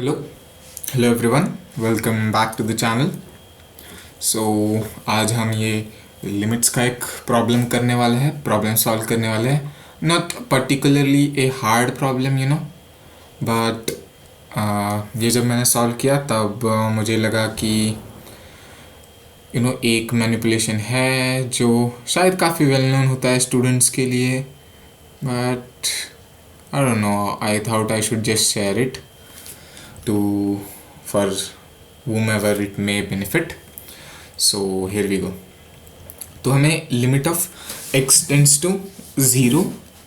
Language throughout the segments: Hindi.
Hello hello everyone, welcome back to the channel. So आज हम ये लिमिट्स का एक प्रॉब्लम करने वाले हैं, प्रॉब्लम सॉल्व करने वाले हैं। Not particularly a hard problem but ये जब मैंने सॉल्व किया तब मुझे लगा कि एक मैनिपुलेशन है जो शायद काफ़ी वेल नोन होता है स्टूडेंट्स के लिए, but I don't no, I thought I should just share it to for whomever it may benefit. So here we go. तो हमें limit of x tends to zero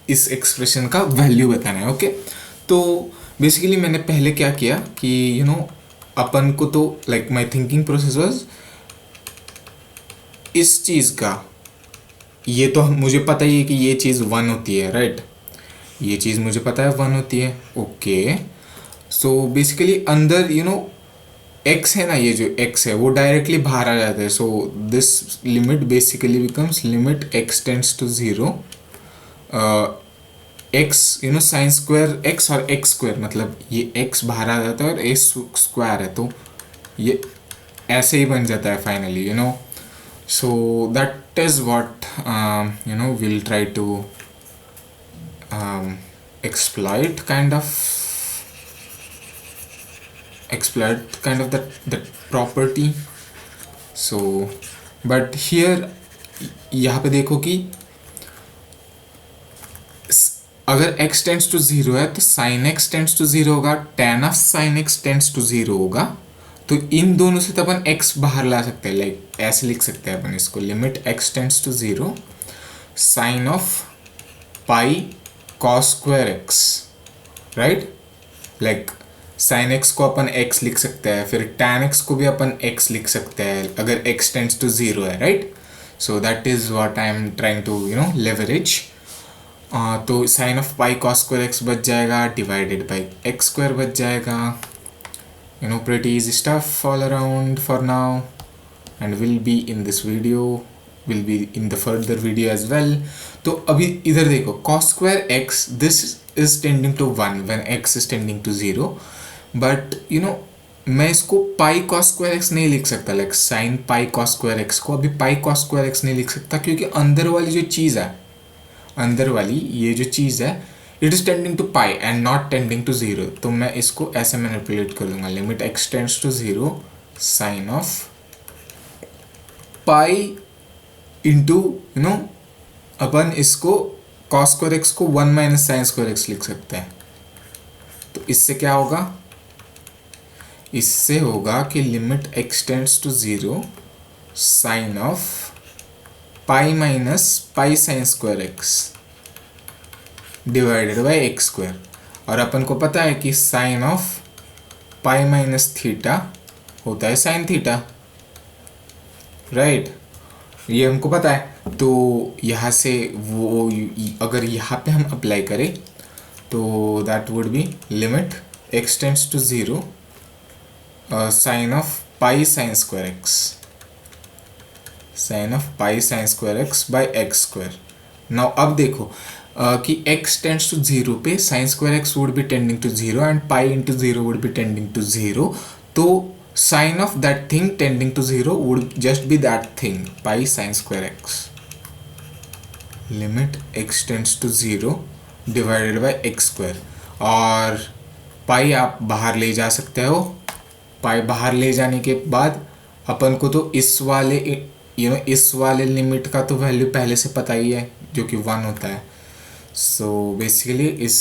इस एक्सप्रेशन का वैल्यू बताना है। ओके, तो बेसिकली मैंने पहले क्या किया कि अपन को तो like my thinking process was इस चीज़ का, ये तो मुझे पता ही है कि ये चीज़ वन होती है, राइट? ये चीज़ मुझे पता है वन होती है। ओके, सो बेसिकली अंदर एक्स है ना, ये जो एक्स है वो डायरेक्टली बाहर आ जाता है। So this limit basically becomes limit x tends to zero x sine square x और एक्स स्क्वायर, मतलब ये एक्स बाहर आ जाता है और एक्स स्क्वायर है तो ये ऐसे ही बन जाता है finally. So that is what will try to exploit kind of that property. So but here यहाँ पे देखो कि अगर x टेंड्स टू ज़ीरो है तो sin x tends to zero होगा, tan of sin x tends to zero होगा। तो इन दोनों से तो अपन x बाहर ला सकते हैं, लाइक ऐसे लिख सकते हैं अपन इसको, limit x tends to zero sine of pi cos square x, right? Like sin x को अपन x लिख सकते हैं, फिर tan x को भी अपन x लिख सकते हैं अगर x टेंड्स टू ज़ीरो है, right? So that is what I am trying to leverage. तो sine of pi cos square x बच जाएगा, डिवाइडेड बाई x स्क्वायर बच जाएगा। Pretty easy stuff all around for now and will be in this video, will be in the further video as well. तो अभी इधर देखो cos square x, this is tending to 1 when x is tending to 0, but मैं इसको पाई cos square x नहीं लिख सकता, लाइक sin पाई cos square x को अभी पाई cos square x नहीं लिख सकता क्योंकि अंदर वाली जो चीज़ है, अंदर वाली ये जो चीज़ है, it is tending to pi and not tending to zero. तो मैं इसको ऐसे मैनिपुलेट कर दूंगा, limit x tends to zero sine of pi into अपन इसको cos स्क्वायर एक्स को 1 माइनस साइन स्क्वायर एक्स लिख सकते हैं। तो इससे क्या होगा, इससे होगा कि limit x tends to zero sine of pi minus pi sine square x divided by x square. और अपन को पता है कि sine of pi minus theta होता है साइन थीटा, राइट? ये हमको पता है। तो यहाँ से वो अगर यहाँ पे हम अप्लाई करें तो that would be limit x tends to zero sine of pi sine square x, sine of pi sine square x by x square. Now अब देखो कि x टेंड्स टू ज़ीरो पे sine square x would be tending to zero and pi into zero would be tending to zero. तो sin of that thing tending to 0 would just be that thing, pi sin square x, limit x tends to 0 divided by x square। और पाई आप बाहर ले जा सकते हो, पाई बाहर ले जाने के बाद अपन को तो इस वाले इस वाले लिमिट का तो वैल्यू पहले से पता ही है जो कि 1 होता है। सो बेसिकली इस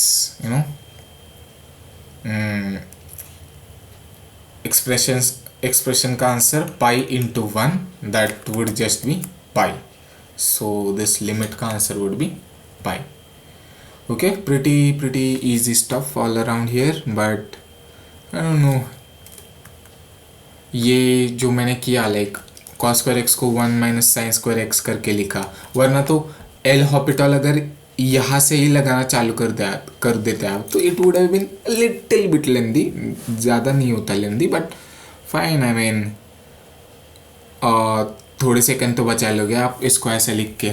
एक्सप्रेशन का answer pi into 1, that would just be pi. So this limit का answer would be pi. Okay, pretty easy stuff all around here, but I don't know, ये जो मैंने किया लाइक cos स्क्वायर एक्स को 1 माइनस साइन स्क्वायर एक्स करके लिखा, वरना तो एल हॉपिटल अगर यहाँ से ही लगाना चालू कर देते आप तो it would have been little bit lengthy, ज़्यादा नहीं होता lengthy, but fine. I mean थोड़े सेकंड तो बचा लोगे आप इसको ऐसे लिख के।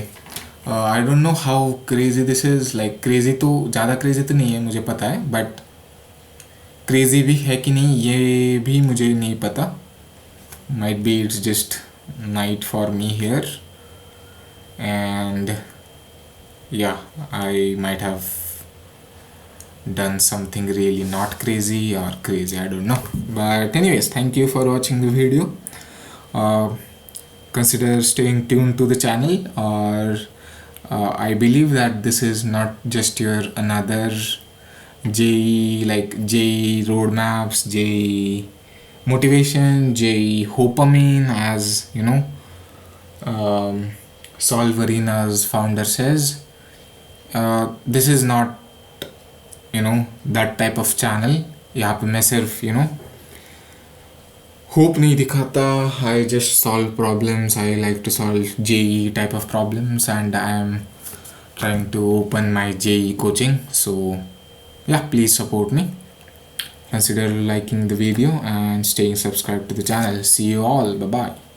I don't know how crazy this is, like crazy तो ज़्यादा क्रेजी तो नहीं है मुझे पता है, बट क्रेजी भी है कि नहीं ये भी मुझे नहीं पता. Might be it's just night for me here, and yeah, I might have done something really not crazy or crazy, I don't know. But anyways, thank you for watching the video. Consider staying tuned to the channel, or I believe that this is not just your another JEE, like JEE roadmaps, JEE motivation, JEE hopamine, as you know, Solve Arena's founder says. This is not that type of channel. यहाँ पे मैं सिर्फ होप नहीं दिखाता. I just solve problems. I like to solve JEE type of problems, and I am trying to open my JEE coaching. So yeah, please support me. Consider liking the video and staying subscribed to the channel. See you all. Bye bye.